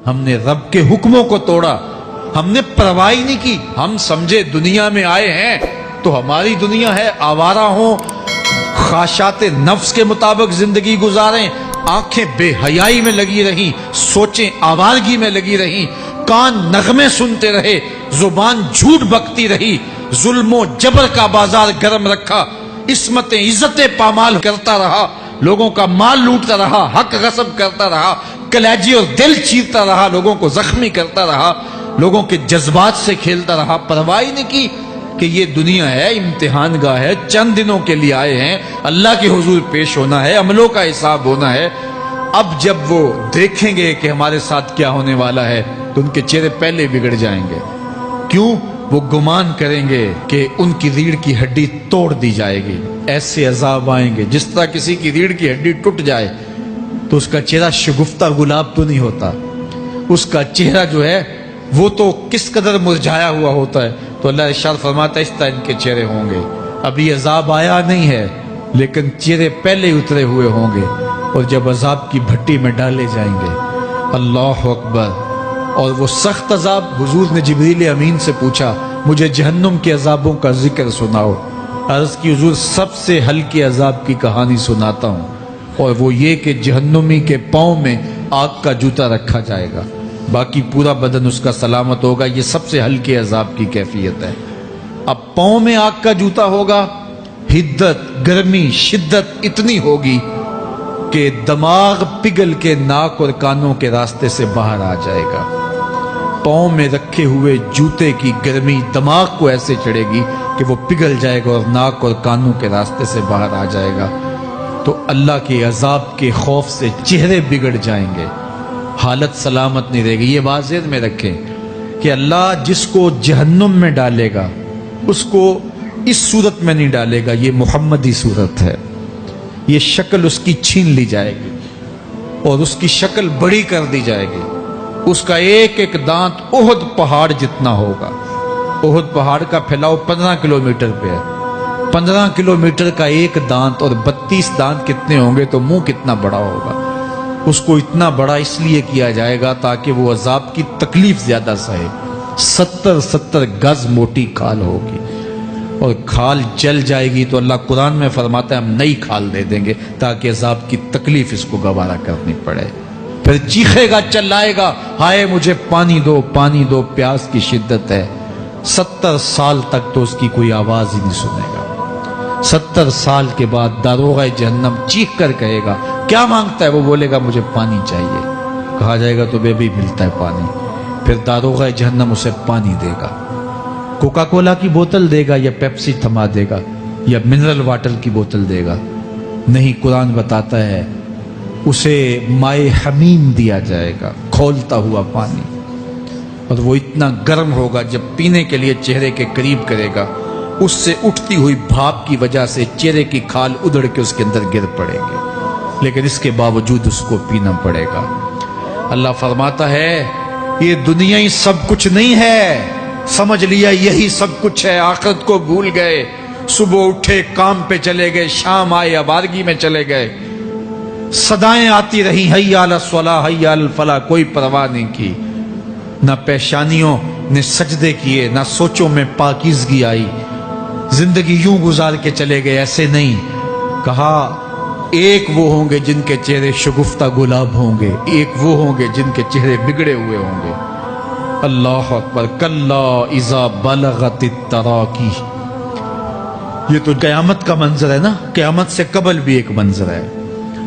ہم نے رب کے حکموں کو توڑا، ہم نے پرواہ ہی نہیں کی۔ ہم سمجھے دنیا میں آئے ہیں تو ہماری دنیا ہے، آوارہ ہوں، خواہشات نفس کے مطابق زندگی گزاریں، آنکھیں بے حیائی میں لگی رہیں، سوچیں آوارگی میں لگی رہیں، کان نغمے سنتے رہے، زبان جھوٹ بکتی رہی، ظلم و جبر کا بازار گرم رکھا، عصمتیں عزتیں پامال کرتا رہا، لوگوں کا مال لوٹتا رہا، حق غصب کرتا رہا، کلیجی اور دل چیرتا رہا، لوگوں کو زخمی کرتا رہا، لوگوں کے جذبات سے کھیلتا رہا، پرواہ نہیں کی کہ یہ دنیا ہے، امتحان گاہ ہے، چند دنوں کے لیے آئے ہیں، اللہ کے حضور پیش ہونا ہے، عملوں کا حساب ہونا ہے۔ اب جب وہ دیکھیں گے کہ ہمارے ساتھ کیا ہونے والا ہے تو ان کے چہرے پہلے بگڑ جائیں گے۔ کیوں؟ وہ گمان کریں گے کہ ان کی ریڑھ کی ہڈی توڑ دی جائے گی، ایسے عذاب آئیں گے جس طرح کسی کی ریڑھ کی ہڈی ٹوٹ جائے تو اس کا چہرہ شگفتہ گلاب تو نہیں ہوتا، اس کا چہرہ جو ہے وہ تو کس قدر مرجھایا ہوا ہوتا ہے۔ تو اللہ ارشاد فرماتا ہے اس طرح ان کے چہرے ہوں گے۔ ابھی عذاب آیا نہیں ہے لیکن چہرے پہلے اترے ہوئے ہوں گے، اور جب عذاب کی بھٹی میں ڈالے جائیں گے، اللہ اکبر، اور وہ سخت عذاب، حضور نے جبریل امین سے پوچھا مجھے جہنم کے عذابوں کا ذکر سناؤ۔ عرض کی حضور سب سے ہلکے عذاب کی کہانی سناتا ہوں، اور وہ یہ کہ جہنمی کے پاؤں میں آگ کا جوتا رکھا جائے گا، باقی پورا بدن اس کا سلامت ہوگا۔ یہ سب سے ہلکے عذاب کی کیفیت ہے۔ اب پاؤں میں آگ کا جوتا ہوگا، حدت، گرمی، شدت اتنی ہوگی کہ دماغ پگھل کے ناک اور کانوں کے راستے سے باہر آ جائے گا۔ پاؤں میں رکھے ہوئے جوتے کی گرمی دماغ کو ایسے چڑھے گی کہ وہ پگھل جائے گا اور ناک اور کانوں کے راستے سے باہر آ جائے گا۔ تو اللہ کے عذاب کے خوف سے چہرے بگڑ جائیں گے، حالت سلامت نہیں رہے گی۔ یہ بات ذہن میں رکھیں کہ اللہ جس کو جہنم میں ڈالے گا اس کو اس صورت میں نہیں ڈالے گا، یہ محمدی صورت ہے، یہ شکل اس کی چھین لی جائے گی اور اس کی شکل بڑی کر دی جائے گی۔ اس کا ایک ایک دانت احد پہاڑ جتنا ہوگا۔ احد پہاڑ کا پھیلاؤ 15 کلومیٹر پہ ہے، 15 کلومیٹر کا ایک دانت، اور 32 دانت کتنے ہوں گے تو منہ کتنا بڑا ہوگا۔ اس کو اتنا بڑا اس لیے کیا جائے گا تاکہ وہ عذاب کی تکلیف زیادہ سہے۔ 70 گز موٹی کھال ہوگی، اور کھال جل جائے گی تو اللہ قرآن میں فرماتا ہے ہم نئی کھال دے دیں گے تاکہ عذاب کی تکلیف اس کو گوارا کرنی پڑے۔ پھر چیخے گا، چلائے گا، ہائے مجھے پانی دو، پانی دو، پیاس کی شدت ہے۔ 70 سال تک تو اس کی کوئی آواز ہی نہیں سنے گا۔ 70 سال کے بعد داروغہ جہنم چیخ کر کہے گا کیا مانگتا ہے؟ وہ بولے گا مجھے پانی چاہیے۔ کہا جائے گا تو بے بھی ملتا ہے پانی۔ پھر داروغہ جہنم اسے پانی دے گا، کوکا کولا کی بوتل دے گا یا پیپسی تھما دے گا یا منرل واٹر کی بوتل دے گا؟ نہیں، قرآن بتاتا ہے اسے مائے حمیم دیا جائے گا، کھولتا ہوا پانی، اور وہ اتنا گرم ہوگا جب پینے کے لیے چہرے کے قریب کرے گا اس سے اٹھتی ہوئی بھاپ کی وجہ سے چہرے کی کھال ادھڑ کے اس کے اندر گر پڑے گی، لیکن اس کے باوجود اس کو پینا پڑے گا۔ اللہ فرماتا ہے یہ دنیا ہی سب کچھ نہیں ہے، سمجھ لیا یہی سب کچھ ہے، آخرت کو بھول گئے، صبح اٹھے کام پہ چلے گئے، شام آئے آوارگی میں چلے گئے، صدائیں آتی رہی حی علی الصلاۃ حی علی الفلاح، کوئی پرواہ نہیں کی، نہ پیشانیوں نے سجدے کیے، نہ سوچوں میں پاکیزگی آئی، زندگی یوں گزار کے چلے گئے۔ ایسے نہیں، کہا ایک وہ ہوں گے جن کے چہرے شگفتہ گلاب ہوں گے، ایک وہ ہوں گے جن کے چہرے بگڑے ہوئے ہوں گے۔ اللہ اکبر، کلا اذا بلغت التراقی، یہ تو قیامت کا منظر ہے نا، قیامت سے قبل بھی ایک منظر ہے،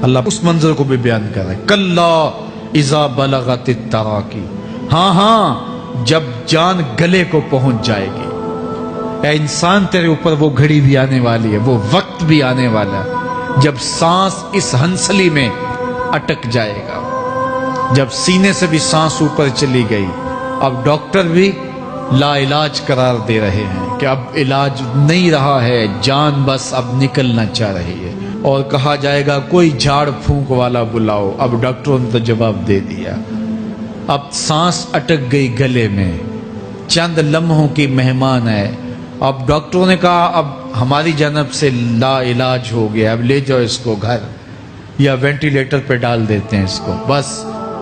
اللہ اس منظر کو بھی بیان کر رہا ہے۔ کلا اذا بلغت التراقی، ہاں جب جان گلے کو پہنچ جائے گی۔ اے انسان تیرے اوپر وہ گھڑی بھی آنے والی ہے، وہ وقت بھی آنے والا ہے جب سانس اس ہنسلی میں اٹک جائے گا، جب سینے سے بھی سانس اوپر چلی گئی، اب ڈاکٹر بھی لا علاج قرار دے رہے ہیں کہ اب علاج نہیں رہا ہے، جان بس اب نکلنا چاہ رہی ہے، اور کہا جائے گا کوئی جھاڑ پھونک والا بلاؤ۔ اب ڈاکٹروں نے تو جواب دے دیا، اب سانس اٹک گئی گلے میں، چند لمحوں کی مہمان ہے۔ اب ڈاکٹروں نے کہا اب ہماری جانب سے لا علاج ہو گیا، اب لے جاؤ اس کو گھر، یا وینٹیلیٹر پہ ڈال دیتے ہیں اس کو، بس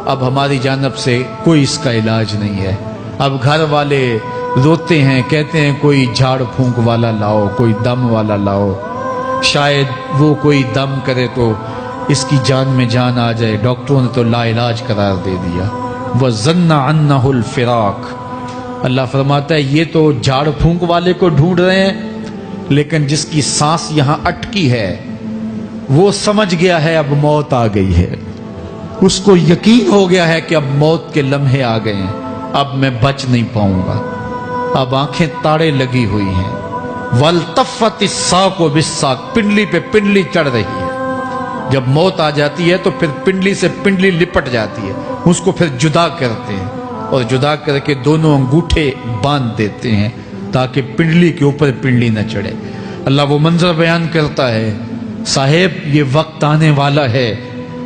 اب ہماری جانب سے کوئی اس کا علاج نہیں ہے. اب گھر والے روتے ہیں, کہتے ہیں کوئی جھاڑ پھونک والا لاؤ, کوئی دم والا لاؤ, شاید وہ کوئی دم کرے تو اس کی جان میں جان آ جائے. ڈاکٹروں نے تو لا علاج قرار دے دیا. وَظَنَّ عَنَّهُ الْفِرَاقِ. اللہ فرماتا ہے یہ تو جھاڑ پھونک والے کو ڈھونڈ رہے ہیں, لیکن جس کی سانس یہاں اٹکی ہے وہ سمجھ گیا ہے اب موت آ گئی ہے. اس کو یقین ہو گیا ہے کہ اب موت کے لمحے آ گئے ہیں, اب میں بچ نہیں پاؤں گا. اب آنکھیں تاڑے لگی ہوئی ہیں. وَالْتَفَّتِ السَّاقُ بِالسَّاقِ. پنڈلی پہ پنڈلی چڑھ رہی ہے. جب موت آ جاتی ہے تو پھر پنڈلی سے پنڈلی لپٹ جاتی ہے, اس کو پھر جدا کرتے ہیں اور جدا کر کے دونوں انگوٹھے باندھ دیتے ہیں تاکہ پنڈلی کے اوپر پنڈلی نہ چڑھے. اللہ وہ منظر بیان کرتا ہے, صاحب یہ وقت آنے والا ہے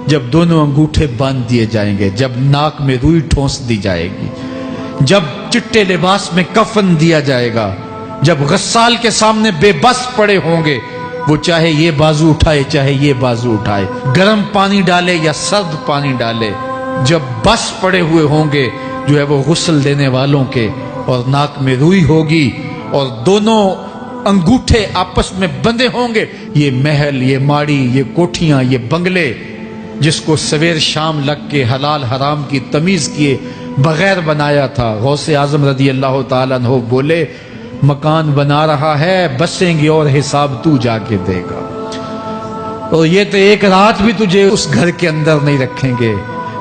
جب دونوں انگوٹھے باندھ دیے جائیں گے, جب ناک میں روئی ٹھونس دی جائے گی, جب چٹے لباس میں کفن دیا جائے گا, جب غسال کے سامنے بے بس پڑے ہوں گے, وہ چاہے یہ بازو اٹھائے چاہے یہ بازو اٹھائے, گرم پانی ڈالے یا سرد پانی ڈالے, جب بس پڑے ہوئے ہوں گے جو ہے وہ غسل دینے والوں کے, اور ناک میں روئی ہوگی اور دونوں انگوٹھے آپس میں بندھے ہوں گے. یہ محل, یہ ماڑی, یہ کوٹھیاں, یہ بنگلے جس کو سویر شام لگ کے حلال حرام کی تمیز کیے بغیر بنایا تھا, غوث اعظم رضی اللہ تعالیٰ عنہ بولے مکان بنا رہا ہے, بسیں گے اور حساب تو جا کے دے گا. اور یہ تو ایک رات بھی تجھے اس گھر کے اندر نہیں رکھیں گے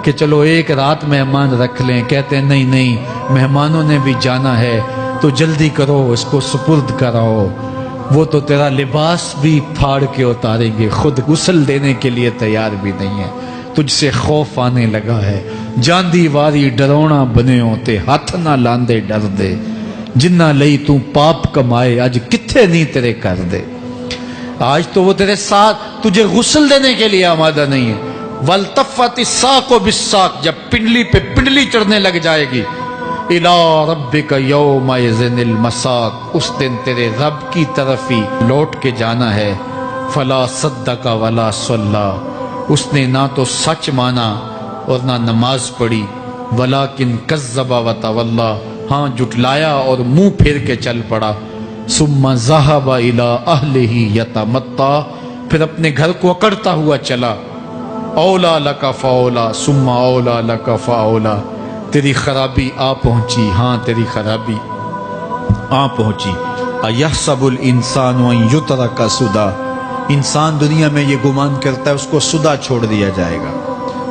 کہ چلو ایک رات مہمان رکھ لیں. کہتے ہیں نہیں نہیں, مہمانوں نے بھی جانا ہے تو جلدی کرو, اس کو سپرد کراؤ. وہ تو تیرا لباس بھی پھاڑ کے اتاریں گے, خود غسل دینے کے لیے تیار بھی نہیں ہے. تجھ سے خوف آنے لگا ہے. جاندی واری ڈرونا بنے ہوتے, ہاتھ نہ لاندے ڈر دے, جنہ لئی تو پاپ کمائے اج کتھے نہیں تیرے کر دے. آج تو وہ تیرے ساتھ تجھے غسل دینے کے لیے آمادہ نہیں ہے. وَالْتَفَّتِ السَّاقُ بِالسَّاقِ. جب پنڈلی پہ پنڈلی چڑھنے لگ جائے گی, إِلَىٰ رَبِّكَ يَوْمَئِذٍ الْمَسَاقُ. اس دن تیرے رب کی طرف ہی لوٹ کے جانا ہے. فَلَا صَدَّقَ وَلَا صَلَّىٰ. اس نے نہ تو سچ مانا اور نہ نماز پڑھی. وَلَٰكِنْ كَذَّبَ وَتَوَلَّىٰ. ہاں جھٹلایا اور منہ پھیر کے چل پڑا. ثُمَّ ذَهَبَ إِلَىٰ أَهْلِهِ يَتَمَطَّىٰ. پھر اپنے گھر کو اکڑتا ہوا چلا. اولا لک فاولا ثم اولا لک فاولا. تیری خرابی آ پہنچی, ہاں تیری خرابی آ پہنچی. ایحسب الانسان ان یترک سدی. انسان دنیا میں یہ گمان کرتا ہے اس کو سدا چھوڑ دیا جائے گا.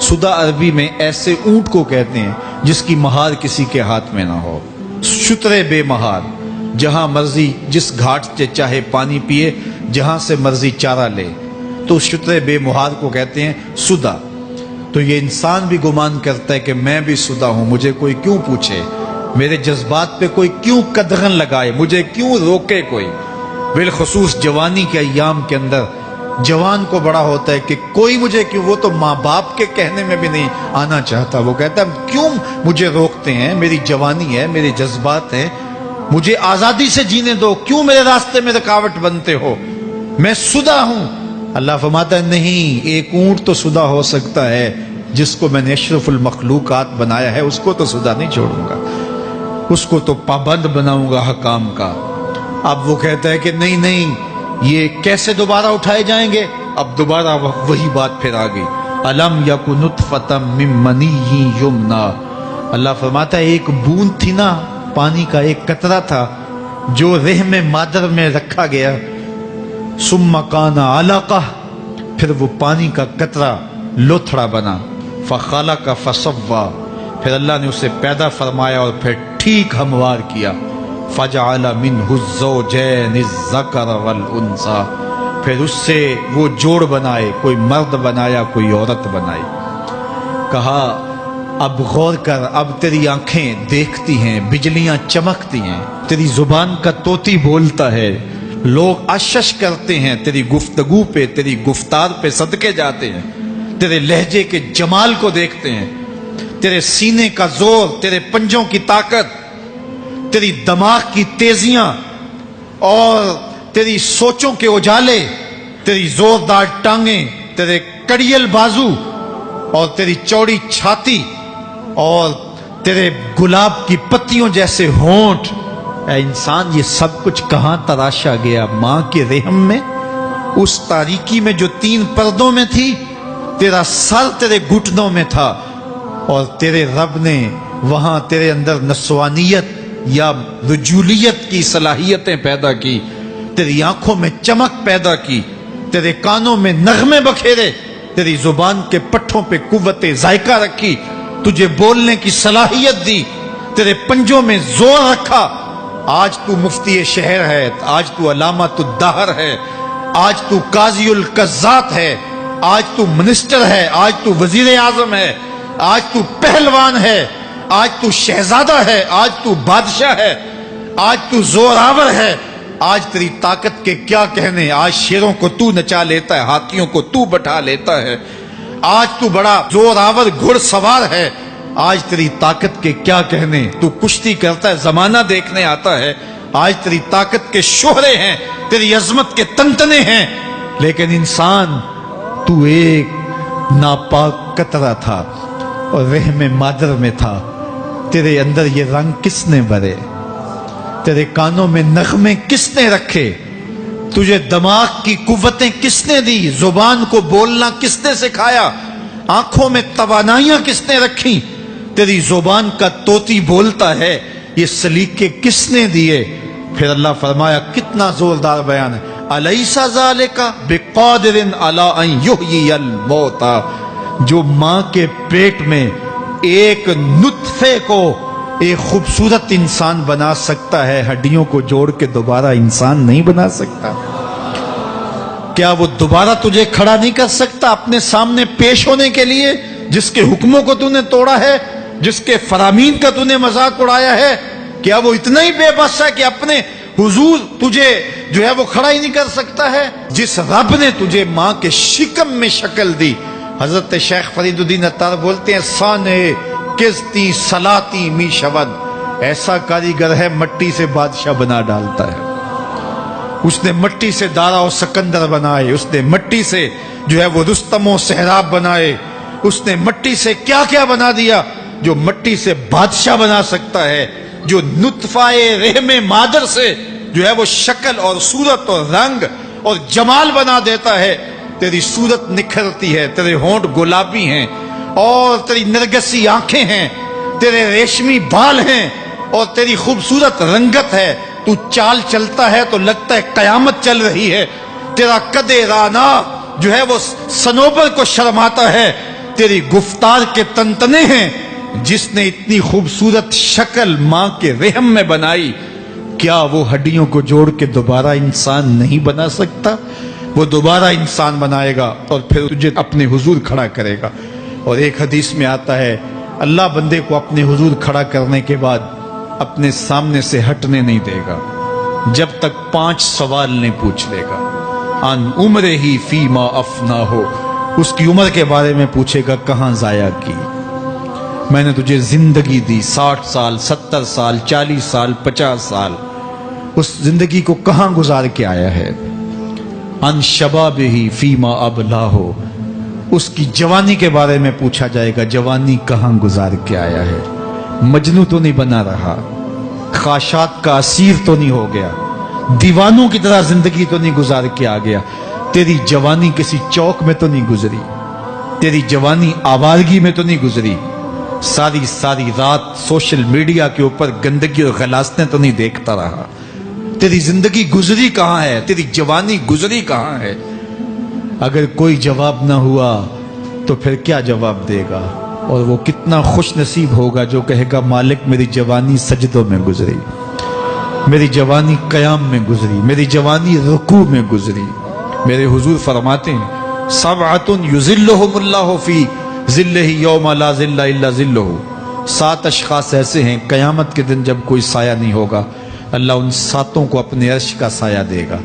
سدا عربی میں ایسے اونٹ کو کہتے ہیں جس کی مہار کسی کے ہاتھ میں نہ ہو. شترے بے مہار, جہاں مرضی جس گھاٹ سے چاہے پانی پیے, جہاں سے مرضی چارہ لے, تو شترے بے مہار کو کہتے ہیں سدا. تو یہ انسان بھی گمان کرتا ہے کہ میں بھی سدا ہوں, مجھے کوئی کیوں پوچھے, میرے جذبات پہ کوئی کیوں قدغن لگائے, مجھے کیوں روکے کوئی. بالخصوص جوانی کے ایام کے اندر جوان کو بڑا ہوتا ہے کہ کوئی مجھے کیوں. وہ تو ماں باپ کے کہنے میں بھی نہیں آنا چاہتا, وہ کہتا ہے کیوں مجھے روکتے ہیں, میری جوانی ہے, میرے جذبات ہیں, مجھے آزادی سے جینے دو, کیوں میرے راستے میں رکاوٹ بنتے ہو, میں سدا ہوں. اللہ فرماتا ہے نہیں, ایک اونٹ تو سدا ہو سکتا ہے, جس کو میں نے اشرف المخلوقات بنایا ہے اس کو تو سدا نہیں چھوڑوں گا, اس کو تو پابند بناؤں گا حکام کا. اب وہ کہتا ہے کہ نہیں نہیں, یہ کیسے دوبارہ اٹھائے جائیں گے. اب دوبارہ وہی بات پھر آ گئی. الم یک نطفۃ من منی یمنا. اللہ فرماتا ہے ایک بوند تھی نا, پانی کا ایک قطرہ تھا جو رحم مادر میں رکھا گیا. ثم کان علقہ. پھر وہ پانی کا قطرہ لوتھڑا بنا. فخلق فسوی. پھر اللہ نے اسے پیدا فرمایا اور پھر ٹھیک ہموار کیا. فجعل منہ الزوجین الذکر والانثی. پھر اس سے وہ جوڑ بنائے, کوئی مرد بنایا کوئی عورت بنائی. کہا اب غور کر, اب تیری آنکھیں دیکھتی ہیں, بجلیاں چمکتی ہیں, تیری زبان کا طوطی بولتا ہے, لوگ اشش کرتے ہیں تیری گفتگو پہ, تیری گفتار پہ صدقے جاتے ہیں, تیرے لہجے کے جمال کو دیکھتے ہیں, تیرے سینے کا زور, تیرے پنجوں کی طاقت, تیری دماغ کی تیزیاں اور تیری سوچوں کے اجالے, تیری زوردار ٹانگیں, تیرے کڑیل بازو, اور تیری چوڑی چھاتی اور تیرے گلاب کی پتیوں جیسے ہونٹ، اے انسان یہ سب کچھ کہاں تراشا گیا؟ ماں کے رحم میں، اس تاریکی میں جو 3 پردوں میں تھی۔ تیرا سر تیرے گھٹنوں میں تھا اور تیرے رب نے وہاں تیرے اندر نسوانیت یا رجولیت کی صلاحیتیں پیدا کی، تیری آنکھوں میں چمک پیدا کی، تیرے کانوں میں نغمے بکھیرے، تیری زبان کے پٹھوں پہ قوت ذائقہ رکھی، تجھے بولنے کی صلاحیت دی، تیرے پنجوں میں زور رکھا۔ آج تو مفتی شہر ہے، آج تو علامۃ الدہر ہے، آج تو قاضی القضات ہے، آج تو منسٹر ہے، آج تو وزیر اعظم ہے، آج تو پہلوان ہے، آج تو شہزادہ ہے، آج تو بادشاہ ہے، آج تو زوراور ہے۔ آج تیری طاقت کے کیا کہنے؟ آج شیروں کو تو نچا لیتا ہے، ہاتھیوں کو تو بٹھا لیتا ہے، آج تو بڑا زوراور گھڑ سوار ہے۔ آج تیری طاقت کے کیا کہنے؟ تو کشتی کرتا ہے، زمانہ دیکھنے آتا ہے۔ آج تیری طاقت کے شوہرے ہیں، تیری عظمت کے تنتنے ہیں، لیکن انسان تو ایک ناپاک قطرہ تھا اور رحم مادر میں تھا۔ تیرے اندر یہ رنگ کس نے بھرے؟ تیرے کانوں میں نغمے کس نے رکھے؟ تجھے دماغ کی قوتیں کس نے دی؟ زبان کو بولنا کس نے سکھایا؟ آنکھوں میں توانائیاں کس نے رکھی؟ تیری زبان کا طوطی بولتا ہے، یہ سلیقے کس نے دیے؟ پھر اللہ فرمایا، کتنا زوردار بیان ہے، الیس ذالک بقادر علی ان یحیی الموتى۔ جو ماں کے پیٹ میں ایک نطفے کو ایک خوبصورت انسان بنا سکتا ہے، ہڈیوں کو جوڑ کے دوبارہ انسان نہیں بنا سکتا؟ کیا وہ دوبارہ تجھے کھڑا نہیں کر سکتا اپنے سامنے پیش ہونے کے لیے؟ جس کے حکموں کو تو نے توڑا ہے، جس کے فرامین کا تو نے مذاق اڑایا ہے، کیا وہ اتنا ہی بے بس ہے کہ اپنے حضور تجھے جو ہے وہ کھڑا ہی نہیں کر سکتا ہے؟ جس رب نے تجھے ماں کے شکم میں شکل دی، حضرت شیخ فرید الدین عطار بولتے ہیں، سانے کستی سلاتی می شود، ایسا کاریگر ہے مٹی سے بادشاہ بنا ڈالتا ہے۔ اس نے مٹی سے دارا و سکندر بنائے، اس نے مٹی سے جو ہے وہ رستم و سہراب بنائے، اس نے مٹی سے کیا کیا بنا دیا جو مٹی سے بادشاہ بنا سکتا ہے، جو نطفہ رحم مادر سے جو ہے وہ شکل اور صورت اور رنگ اور جمال بنا دیتا ہے۔ تیری صورت نکھرتی ہے، تیرے ہونٹ گلابی ہیں اور تیری نرگسی آنکھیں ہیں، تیرے ریشمی بال ہیں اور تیری خوبصورت رنگت ہے، تو چال چلتا ہے تو لگتا ہے قیامت چل رہی ہے، تیرا قد رانا جو ہے وہ صنوبر کو شرماتا ہے، تیری گفتار کے تنتنے ہیں۔ جس نے اتنی خوبصورت شکل ماں کے رحم میں بنائی، کیا وہ ہڈیوں کو جوڑ کے دوبارہ انسان نہیں بنا سکتا؟ وہ دوبارہ انسان بنائے گا اور پھر تجھے اپنے حضور کھڑا کرے گا۔ اور ایک حدیث میں آتا ہے، اللہ بندے کو اپنے حضور کھڑا کرنے کے بعد اپنے سامنے سے ہٹنے نہیں دے گا جب تک 5 سوال نہیں پوچھ لے گا۔ ان عمر ہی فیما افنا ہو، اس کی عمر کے بارے میں پوچھے گا، کہاں ضائع کی؟ میں نے تجھے زندگی دی، 60 سال 70 سال 40 سال 50 سال، اس زندگی کو کہاں گزار کے آیا ہے؟ ان شباب ہی فیما ابلا ہو، اس کی جوانی کے بارے میں پوچھا جائے گا، جوانی کہاں گزار کے آیا ہے؟ مجنوں تو نہیں بنا رہا، خواہشات کا اسیر تو نہیں ہو گیا، دیوانوں کی طرح زندگی تو نہیں گزار کے آ گیا؟ تیری جوانی کسی چوک میں تو نہیں گزری، تیری جوانی آوارگی میں تو نہیں گزری، ساری رات سوشل میڈیا کے اوپر گندگی اور غلاستیں تو نہیں دیکھتا رہا؟ تیری زندگی گزری کہاں ہے؟ تیری جوانی گزری کہاں ہے؟ اگر کوئی جواب نہ ہوا تو پھر کیا جواب دے گا؟ اور وہ کتنا خوش نصیب ہوگا جو کہے گا، مالک میری جوانی سجدوں میں گزری، میری جوانی قیام میں گزری، میری جوانی رکوع میں گزری۔ میرے حضور فرماتے ہیں، سبعۃ یظلھم اللہ فی ظلہ یوم لا ظل الا ظلہ، 7 اشخاص ایسے ہیں قیامت کے دن جب کوئی سایہ نہیں ہوگا، اللہ ان 7 کو اپنے عرش کا سایہ دے گا۔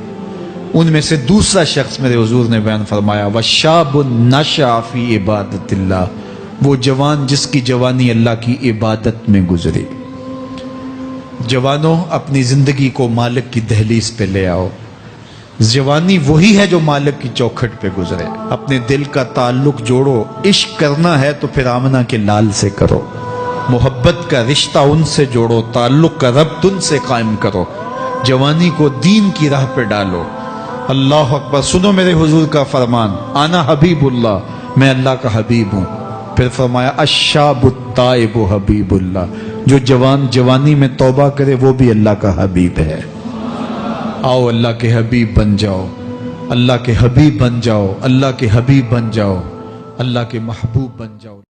ان میں سے دوسرا شخص میرے حضور نے بیان فرمایا، وشاب نشأ فی عبادت اللہ، وہ جوان جس کی جوانی اللہ کی عبادت میں گزری۔ جوانوں، اپنی زندگی کو مالک کی دہلیز پہ لے آؤ، جوانی وہی ہے جو مالک کی چوکھٹ پہ گزرے. اپنے دل کا تعلق جوڑو. عشق کرنا ہے تو پھر آمنہ کے لال سے کرو. محبت کا رشتہ ان سے جوڑو. تعلق کا ربط ان سے قائم کرو. جوانی کو دین کی راہ پہ ڈالو. اللہ اکبر. سنو میرے حضور کا فرمان, انا حبیب اللہ, میں اللہ کا حبیب ہوں. پھر فرمایا الشاب التائب حبیب اللہ, جو جوان جوانی میں توبہ کرے وہ بھی اللہ کا حبیب ہے. آؤ اللہ کے حبیب بن جاؤ, اللہ کے حبیب بن جاؤ, اللہ کے حبیب بن جاؤ, اللہ کے محبوب بن جاؤ.